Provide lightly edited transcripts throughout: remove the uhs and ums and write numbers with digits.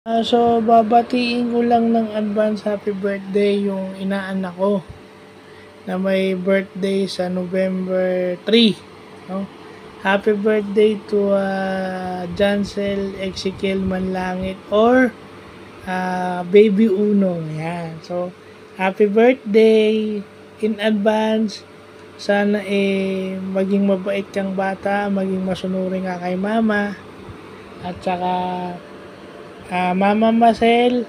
So babatiin ko lang ng advance happy birthday yung inaanak ko na may birthday sa November 3. No? Happy birthday to Jancel Ezekiel Manlangit or Baby Uno. Yan. So, happy birthday in advance. Sana maging mabait kang bata, maging masunurin ka kay mama. At saka Mama Marcel,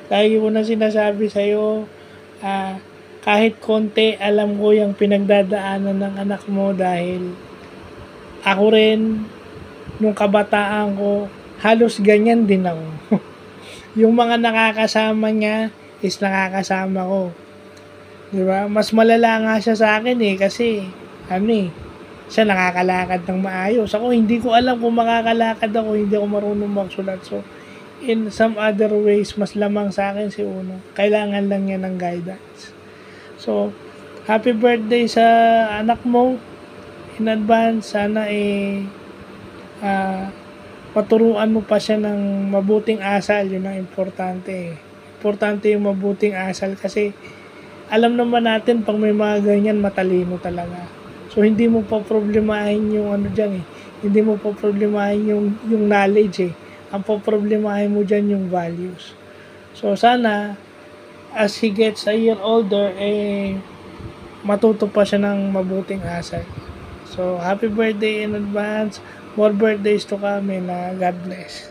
lagi ko na sinasabi sa'yo, kahit konti, alam ko yung pinagdadaanan ng anak mo dahil ako rin, nung kabataan ko, halos ganyan din ako. Yung mga nakakasama niya is nakakasama ko. Diba? Mas malala nga siya sa akin kasi siya nakakalakad ng maayos. Ako, hindi ko alam kung makakalakad ako, hindi ako marunong magsulat. So, in some other ways, mas lamang sa akin si Uno. Kailangan lang niya ng guidance. So, happy birthday sa anak mo. In advance, sana paturuan mo pa siya ng mabuting asal. Yun ang importante. Importante yung mabuting asal kasi alam naman natin pag may mga ganyan, matalino talaga. So, hindi mo pa problemahin yung dyan Hindi mo pa problemahin yung knowledge Ang poproblemahin mo dyan yung values. So, sana, as he gets a year older, matuto pa siya ng mabuting asal. So, happy birthday in advance. More birthdays to come and God bless.